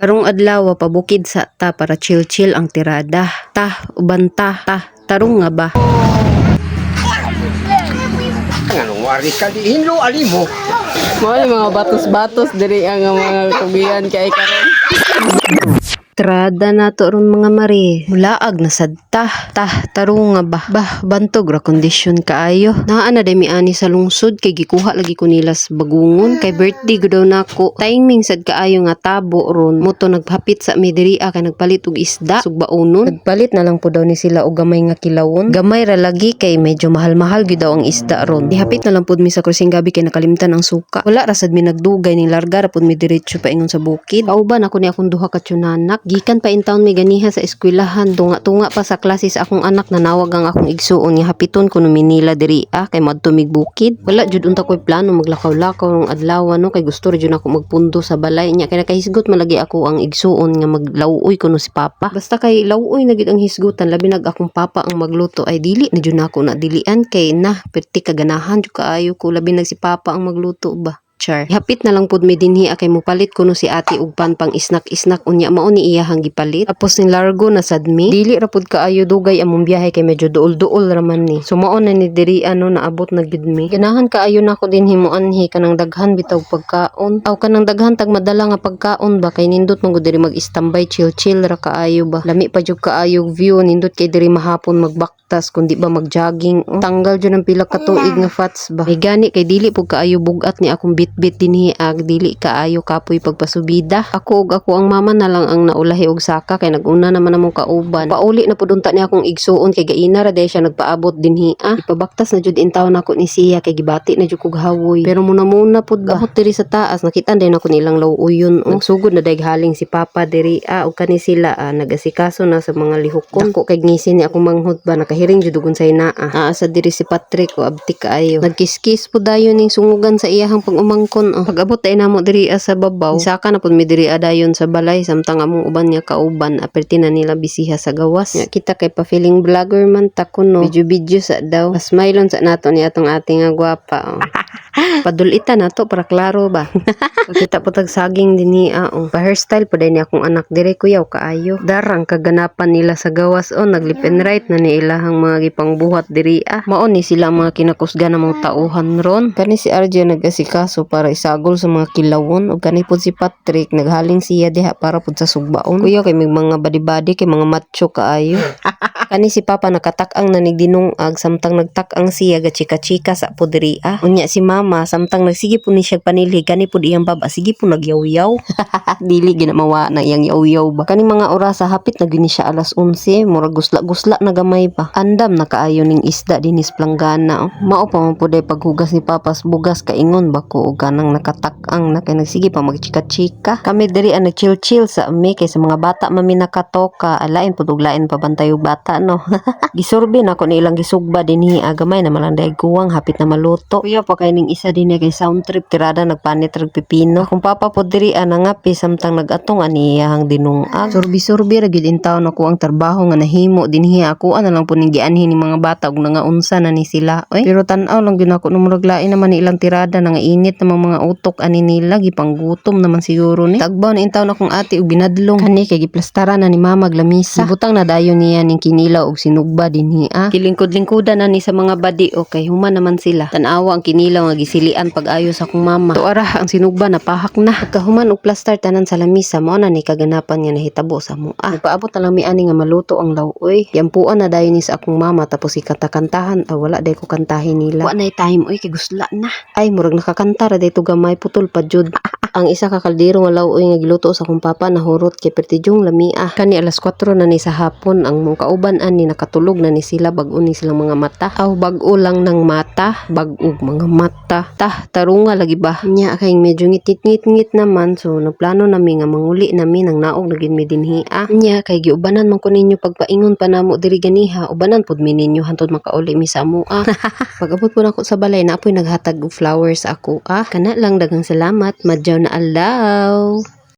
Karong adlaw pabukid sa ta para chill-chill ang tirada. Uban tarong nga ba? Anong wari ka di hinlo alimo? Mga mga batos-batos diri ang mga kugian kay karon. Tirada nato ron mga mari. Mulaag na sad tarong nga ba? Bantog ra kondisyon kaayo. Naa na day miani sa lungsod kay gikuha lagi ko nila sa bagungon kay birthday ko daw nako. Timing sad kaayo nga tabo ron. Moto naghapit sa midiriya kay nagpalit og isda sugbaunon. Nagpalit na lang po daw ni sila og gamay nga kilawon. Gamay ra lagi kay medyo mahal-mahal gyud daw ang isda ron. Dihapit na lang pud mi sa krusing gabi kay nakalimtan ang suka. Wala ra sad mi nagdugay ning larga ra pud mi diretso paingon sa bukid. Kauban ako ni akong duha ka tsunanak. Gikan pa in town may ganiha sa eskwelahan. Tunga pa sa klase sa akong anak na nawag ang akong igsuon nga hapiton ko no Manila diri kay madto mig bukid. Wala jud unta koy plano maglakaw-lakaw rong adlaw no kay gusto ra jud ako magpundo sa balay nya kay nakahisgot malagi ako ang igsuon nga maglawuoy ko no si papa. Basta kay lawuoy na gid ang hisgutan labi nag akong papa ang magluto ay dili na jud nako na dilian kay na perti kaganahan jud kaayo ko labi nag si papa ang magluto ba. Char. Hapit na lang pud mi dinhi kay mupalit kuno si ate og pan pang isnak-isnak unya mao ni iyahang gipalit. Tapos ning largo na sad mi. Dili ra pud kaayo dugay among biyahe kay medyo duol-duol ra man ni. So mao na ni diri naabot na gid mi. Ganahan kaayo nako din himuanhi kanang daghan bitaw pagkaon. Aw kanang daghan tag madala nga pagkaon ba kay nindot man gud diri mag-standby chill-chill ra kaayo ba. Lami pa jud kaayo view nindot kay diri mahapon magbaktas kundi ba mag-jogging. Tanggal jud ang pila ka tuig nga fats ba. May gani kay dili pud kaayo bugat ni akong bit dinhi dili kaayo kapoy pagpasubida. Ako ug ako ang mama na lang ang naulahi og saka kay naguna naman namong kauban. Pauli na pud unta ni akong igsuon kay gaina ra day siya nagpaabot dinhi. Ipabaktas na jud intaw nako ni siya kay gibati na jud kog hawoy. Pero muna pud gahot diri sa taas nakita day nako nilang lawuyon. Nagsugod na day haling si papa diri ug kani sila nagasikaso na sa mga lihokon. Ako kay ngisin ni akong manghod ba nakahiring jud ugon sa inaa. Sa diri si Patrick o abti kaayo. Nagkiskis pud dayon ning sungugan sa iyahang pag-umangkon. Pag-abot ay namo diri sa babaw. Saka na pud mi diri dayon sa balay samtang among uban niya kauban aperti na nila bisiha sa gawas. Nya kita kay pa feeling vlogger man ta kuno. Video sa daw. Smileon sa nato ni atong ate nga gwapa. Padulita na to para klaro ba. Kita po tag saging dinhi pa hairstyle pa din akong anak dire kuyaw kaayo. Darang kaganapan nila sa gawas naglip and right na ni ilahang mga gipangbuhat diri mao ni sila mga kinakusgan namong tauhan ron. Kani si RJ nagasikaso para isagol sa mga kilawon ug kani pud si Patrick naghaling siya diha para pud sa sugbaon. Kuya kay may mga badi-badi kay mga macho kaayo. Kani si papa nakatak-ang nanig dinungag samtang nagtak-ang siya gachika-chika sa pudri unya si mama samtang nagsige po ni siya panilhi kani pud iyang baba sige po nagyaw-yaw. Dili ginamawa na iyang yaw-yaw ba. Kani mga oras sa hapit na gini siya alas 11 murag gusla-gusla na gamay pa. Andam na kaayo ning isda dinis planggana. Mao pa man pud paghugas ni papas bugas kaingon ba ko og kanang nakatak-ang na kay nagsige pa magchika-chika. Kami diri nag-chill-chill sa ami kay sa mga bata mami nakatoka alain pud og lain pa bantay og bata no. Gisurbi na ko nilang gisugba dinhi gamay na malang day guwang hapit na maluto. Kuya pa kay ning isa dinhi kay sound trip tirada nagpanit rag pipino. Kung papa pod diri nangapi samtang nagatong aniyang dinungag. Surbi-surbi ra gyud intaw nako ang trabaho nga nahimo dinhi ako na lang pud ning gianhin ni mga bata ug nangaunsa na ni sila. Pero tan-aw lang gyud nako no murag lain naman ni ilang tirada nga init na mga utok ani nila gipanggutom naman siguro ni. Tagbaw na intaw na kong ate ug binadlong kani kay giplastara na ni mama glamisa. Butang na dayon niya ning kinila og sinugba dinhi kilingkod-lingkodan na ni sa mga badi okay human naman sila. Tan-awa ang kinilaw nga gisilian pag-ayo sa akong mama. Tuara ang sinugba napahak na. Pagkahuman og plaster tanan sa lamisa mao na ni kaganapan nga nahitabo sa mua. Nagpaabot na lang mi ani nga maluto ang lawuy. Yampuan na dayon ni sa akong mama tapos ikanta-kantahan wala day ko kantahin nila. Wa nay time kay gusla na. Ay murag nakakanta ra dayto gamay putol pa jud. Ang isa ka kaldero nga lawuy nga giluto sa akong papa nahurot kay pertijong lamia. Kani alas 4 na ni sa hapon ang mong kauban ani nakatulog na ni sila bag-o ni silang mga mata. Bag-o lang ng mata, bag-og mga mata. Tarunga lagi ba? Nya kay medyo ngitit-ngit naman so naplano nami nga manguli nami nang naog na gid mi dinhi Nya kay giubanan man ko ninyo pagpaingon pa namo diri ganiha ubanan pud mi ninyo hantod makauli mi sa mua. Pag-abot po nako sa balay na apoy naghatag og flowers ako Kana lang daghang salamat madyaw na alaw.